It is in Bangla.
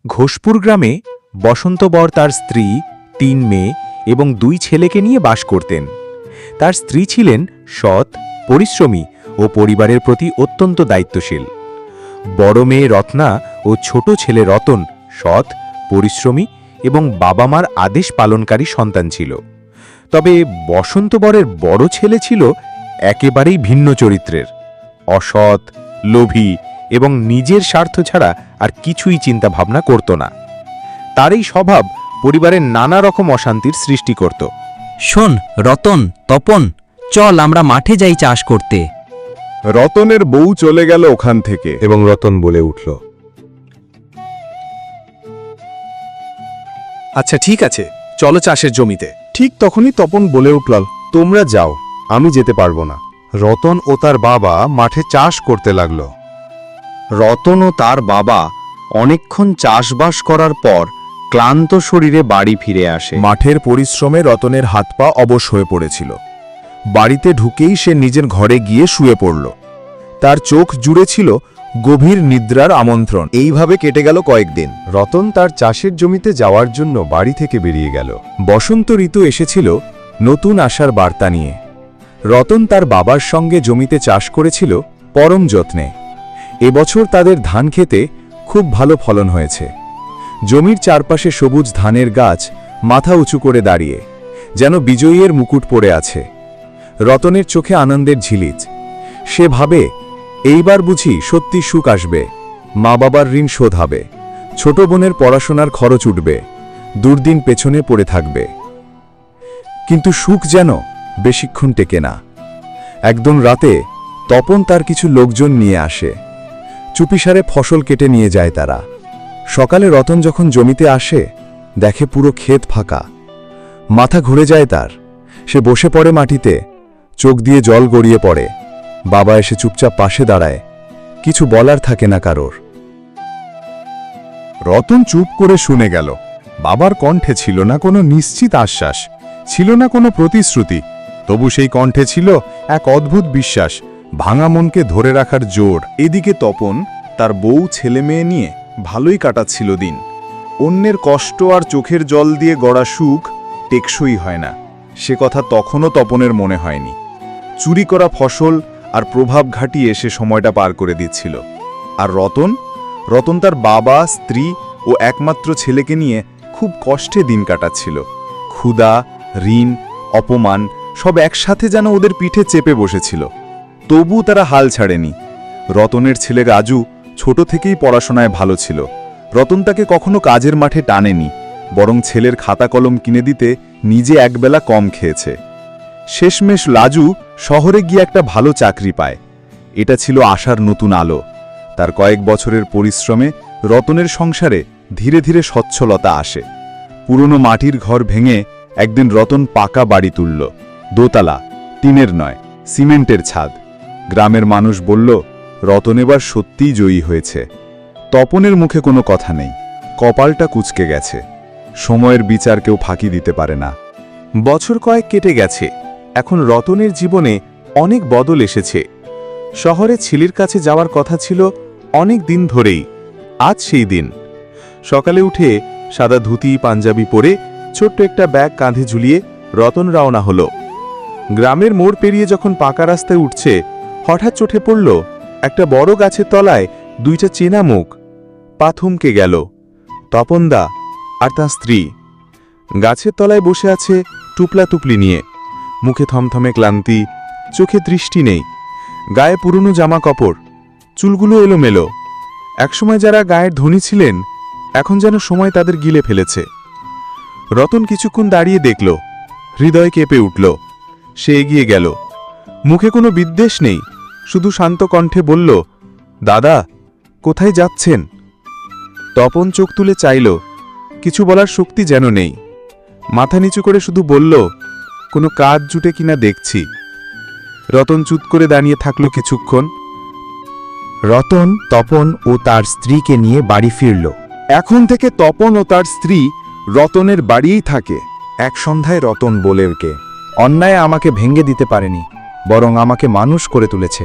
ঘোষপুর গ্রামে বসন্তবর তার স্ত্রী, 3 মেয়ে এবং 2 ছেলেকে নিয়ে বাস করতেন। তার স্ত্রী ছিলেন সৎ, পরিশ্রমী ও পরিবারের প্রতি অত্যন্ত দায়িত্বশীল। বড় মেয়ে রত্না ও ছোট ছেলে রতন সৎ, পরিশ্রমী এবং বাবা মার আদেশ পালনকারী সন্তান ছিল। তবে বসন্তবরের বড় ছেলে ছিল একেবারেই ভিন্ন চরিত্রের, অসৎ, লোভী এবং নিজের স্বার্থ ছাড়া আর কিছুই চিন্তা ভাবনা করত না। তার এই স্বভাব পরিবারের নানা রকম অশান্তির সৃষ্টি করত। শোন রতন, তপন, চল আমরা মাঠে যাই চাষ করতে। রতনের বউ চলে গেল ওখান থেকে এবং রতন বলে উঠল, আচ্ছা ঠিক আছে, চলো চাষের জমিতে। ঠিক তখনই তপন বলে উঠল, তোমরা যাও, আমি যেতে পারবো না। রতন ও তার বাবা মাঠে চাষ করতে লাগল। রতন ও তার বাবা অনেকক্ষণ চাষবাস করার পর ক্লান্ত শরীরে বাড়ি ফিরে আসে। মাঠের পরিশ্রমে রতনের হাত পা অবশ হয়ে পড়েছিল। বাড়িতে ঢুকেই সে নিজের ঘরে গিয়ে শুয়ে পড়ল। তার চোখ জুড়ে ছিল গভীর নিদ্রার আমন্ত্রণ। এইভাবে কেটে গেল কয়েকদিন। রতন তার চাষের জমিতে যাওয়ার জন্য বাড়ি থেকে বেরিয়ে গেল। বসন্ত ঋতু এসেছিল নতুন আশার বার্তা নিয়ে। রতন তার বাবার সঙ্গে জমিতে চাষ করেছিল পরম যত্নে। এবছর তাদের ধান খেতে খুব ভালো ফলন হয়েছে। জমির চারপাশে সবুজ ধানের গাছ মাথা উঁচু করে দাঁড়িয়ে, যেন বিজয়ীর মুকুট পড়ে আছে। রতনের চোখে আনন্দের ঝিলিজ। সে ভাবে, এইবার বুঝি সত্যি সুখ আসবে, মা বাবার ঋণ শোধ হবে, ছোট বোনের পড়াশোনার খরচ উঠবে, দুর্দিন পেছনে পড়ে থাকবে। কিন্তু সুখ যেন বেশিক্ষণ টেকে না। একদিন রাতে তপন তার কিছু লোকজন নিয়ে আসে। চুপিসারে ফসল কেটে নিয়ে যায় তারা। সকালে রতন যখন জমিতে আসে, দেখে পুরো ক্ষেত ফাঁকা। মাথা ঘুরে যায় তার। সে বসে পড়ে মাটিতে, চোখ দিয়ে জল গড়িয়ে পড়ে। বাবা এসে চুপচাপ পাশে দাঁড়ায়। কিছু বলার থাকে না কারোর। রতন চুপ করে শুনে গেল। বাবার কণ্ঠে ছিল না কোনো নিশ্চিত আশ্বাস, ছিল না কোনো প্রতিশ্রুতি। তবু সেই কণ্ঠে ছিল এক অদ্ভুত বিশ্বাস, ভাঙা মনকে ধরে রাখার জোর। এদিকে তপন তার বউ ছেলে মেয়ে নিয়ে ভালোই কাটাচ্ছিল দিন। অন্যের কষ্ট আর চোখের জল দিয়ে গড়া সুখ টেকসই হয় না, সে কথা তখনও তপনের মনে হয়নি। চুরি করা ফসল আর প্রভাব ঘাটিয়ে সে সময়টা পার করে দিচ্ছিল। আর রতন তার বাবা, স্ত্রী ও একমাত্র ছেলেকে নিয়ে খুব কষ্টে দিন কাটাচ্ছিল। ক্ষুধা, ঋণ, অপমান সব একসাথে যেন ওদের পিঠে চেপে বসেছিল। তবু তারা হাল ছাড়েনি। রতনের ছেলে রাজু ছোট থেকেই পড়াশোনায় ভালো ছিল। রতন তাকে কখনো কাজের মাঠে টানেনি, বরং ছেলের খাতা কলম কিনে দিতে নিজে একবেলা কম খেয়েছে। শেষমেশ রাজু শহরে গিয়ে একটা ভালো চাকরি পায়। এটা ছিল আশার নতুন আলো। তার কয়েক বছরের পরিশ্রমে রতনের সংসারে ধীরে ধীরে সচ্ছলতা আসে। পুরনো মাটির ঘর ভেঙে একদিন রতন পাকা বাড়ি তুলল। দোতলা, টিনের নয়, সিমেন্টের ছাদ। গ্রামের মানুষ বলল, রতন এবার সত্যিই জয়ী হয়েছে। তপনের মুখে কোনো কথা নেই, কপালটা কুঁচকে গেছে। সময়ের বিচার কেউ ফাঁকি দিতে পারে না। বছর কয়েক কেটে গেছে। এখন রতনের জীবনে অনেক বদল এসেছে। শহরে ছেলের কাছে যাওয়ার কথা ছিল অনেক দিন ধরেই। আজ সেই দিন। সকালে উঠে সাদা ধুতি পাঞ্জাবি পরে ছোট্ট একটা ব্যাগ কাঁধে ঝুলিয়ে রতন রওনা হল। গ্রামের মোড় পেরিয়ে যখন পাকা রাস্তায় উঠছে, হঠাৎ চোখে পড়ল একটা বড় গাছের তলায় 2টা চেনা মুখ। পা থমকে গেল। তপনদা আর তার স্ত্রী গাছের তলায় বসে আছে টুপলা টুপলি নিয়ে। মুখে থমথমে ক্লান্তি, চোখে দৃষ্টি নেই। গায়ে পুরনো জামা কাপড়, চুলগুলো এলোমেলো। একসময় যারা গায়ের ধনী ছিলেন, এখন যেন সময় তাদের গিলে ফেলেছে। রতন কিছুক্ষণ দাঁড়িয়ে দেখল, হৃদয় কেঁপে উঠল। সে এগিয়ে গেল। মুখে কোনো বিদ্বেষ নেই, শুধু শান্ত কণ্ঠে বলল, দাদা, কোথায় যাচ্ছেন? তপন চোখ তুলে চাইল, কিছু বলার শক্তি যেন নেই। মাথা নিচু করে শুধু বলল, কোনো কাজ জুটে কিনা দেখছি। রতন চুপ করে দাঁড়িয়ে থাকল কিছুক্ষণ। রতন, তপন ও তার স্ত্রীকে নিয়ে বাড়ি ফিরল। এখন থেকে তপন ও তার স্ত্রী রতনের বাড়িয়েই থাকে। এক সন্ধ্যায় রতন বলে, অন্যায় আমাকে ভেঙে দিতে পারেনি, বরং আমাকে মানুষ করে তুলেছে।